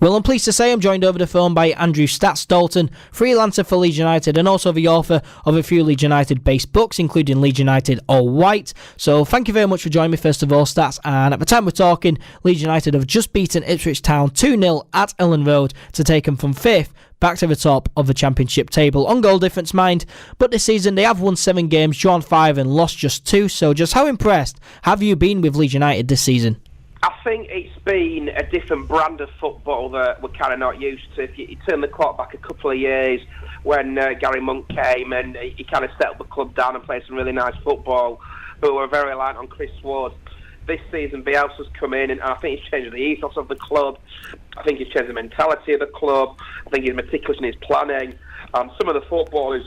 Well, I'm pleased to say I'm joined over the phone by Andrew STATS Dalton, freelancer for Leeds United and also the author of a few Leeds United-based books, including Leeds United All White. So thank you very much for joining me, first of all, Stats. And at the time we're talking, Leeds United have just beaten Ipswich Town 2-0 at Ellen Road to take them from 5th back to the top of the Championship table. On goal difference, mind. But this season they have won 7 games, drawn 5 and lost just 2. So just how impressed have you been with Leeds United this season? I think it's been a different brand of football that we're kind of not used to. If you turn the clock back a couple of years when Gary Monk came and he kind of settled the club down and played some really nice football, but we're very reliant on Chris Wood. This season, Bielsa's come in and I think he's changed the ethos of the club. I think he's changed the mentality of the club. I think he's meticulous in his planning. Some of the football has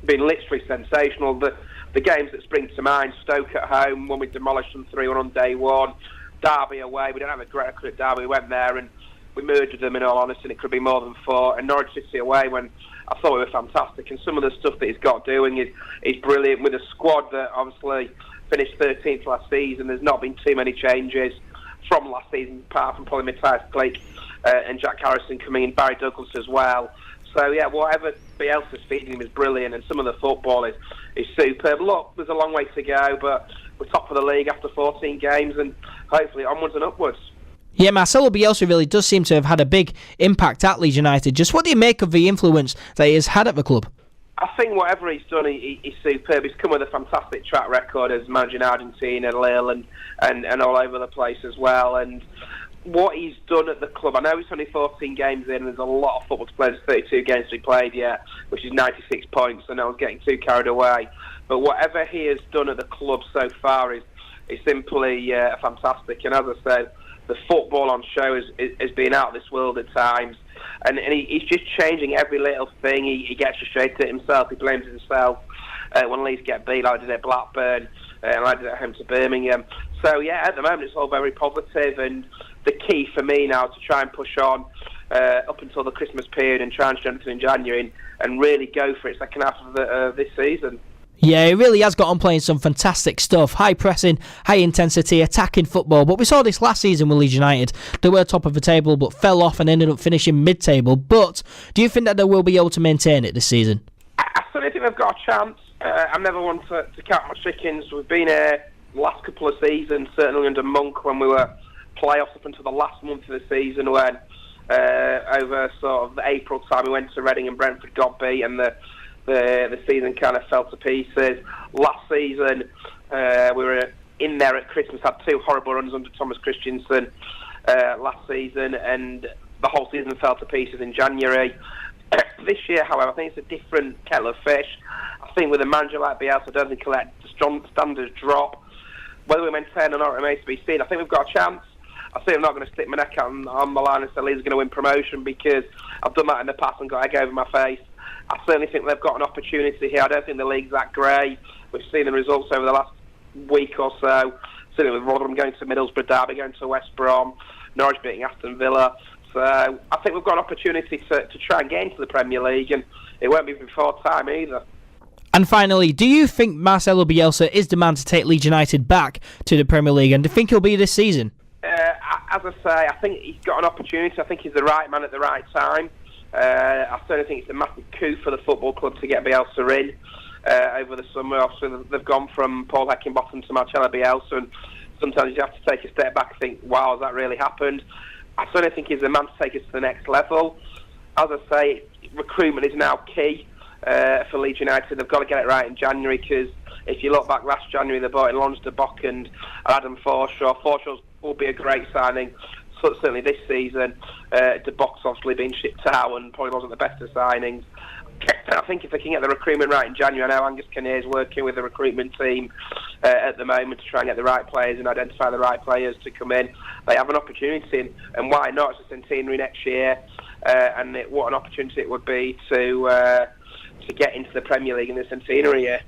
been literally sensational. The games that spring to mind, Stoke at home when we demolished them 3-1 on day one. Derby away, we don't have a great record at Derby. We went there and we murdered them, in all honesty, and it could be more than 4. And Norwich City away, when I thought we were fantastic. And some of the stuff that he's got doing is brilliant with a squad that obviously finished 13th last season. There's not been too many changes from last season, apart from probably Matthias Glick and Jack Harrison coming in, Barry Douglas as well. So yeah, whatever Bielsa's feeding him is brilliant, and some of the football is superb. Look, there's a long way to go, but we're top of the league after 14 games, and hopefully onwards and upwards. Yeah, Marcelo Bielsa really does seem to have had a big impact at Leeds United. Just what do you make of the influence that he has had at the club? I think whatever he's done, he's superb. He's come with a fantastic track record as managing Argentina, Lille, and all over the place as well. And what he's done at the club, I know it's only 14 games in, and there's a lot of football to play. There's 32 games to be played yet, which is 96 points, and I was getting too carried away. But whatever he has done at the club so far is simply fantastic. And as I said, the football on show has been out of this world at times. And he's just changing every little thing. He gets frustrated at himself. He blames himself when Leeds get beat, like I did at Blackburn, and I did at home to Birmingham. So yeah, at the moment it's all very positive, and the key for me now is to try and push on up until the Christmas period and try and strengthen in January and really go for it second half of this season. Yeah, he really has got on playing some fantastic stuff. High pressing, high intensity, attacking football. But we saw this last season with Leeds United. They were top of the table but fell off and ended up finishing mid-table. But do you think that they will be able to maintain it this season? I certainly think they've got a chance. I'm never one to count my chickens. We've been here the last couple of seasons, certainly under Monk when we were playoffs up until the last month of the season when over sort of the April time we went to Reading and Brentford got beat and the season kind of fell to pieces. Last season, we were in there at Christmas, had 2 horrible runs under Thomas Christensen last season, and the whole season fell to pieces in January. This year, however, I think it's a different kettle of fish. I think with a manager like Bielsa, I don't think he'll let the standards drop. Whether we maintain or not remains to be seen. I think we've got a chance. I think I'm not going to stick my neck out on the line and say Leeds are going to win promotion, because I've done that in the past and got egg over my face. I certainly think they've got an opportunity here. I don't think the league's that great. We've seen the results over the last week or so. Certainly with Rotherham going to Middlesbrough, Derby going to West Brom, Norwich beating Aston Villa. So I think we've got an opportunity to try and get into the Premier League, and it won't be before time either. And finally, do you think Marcelo Bielsa is the man to take Leeds United back to the Premier League, and do you think he'll be this season? As I say, I think he's got an opportunity. I think he's the right man at the right time. I certainly think it's a massive coup for the football club to get Bielsa in over the summer. Obviously, they've gone from Paul Heckingbottom to Marcelo Bielsa, and sometimes you have to take a step back and think, wow, has that really happened? I certainly think he's the man to take us to the next level. As I say, recruitment is now key for Leeds United. They've got to get it right in January, because if you look back last January, they bought in Lons de Bock and Adam Forshaw. Forshaw will be a great signing. So certainly this season, De Bock's obviously been shipped out and probably wasn't the best of signings. I think if they can get the recruitment right in January, I know Angus Kinnear's working with the recruitment team at the moment to try and get the right players and identify the right players to come in. They have an opportunity, and why not? It's a centenary next year, and what an opportunity it would be to get into the Premier League in the centenary year.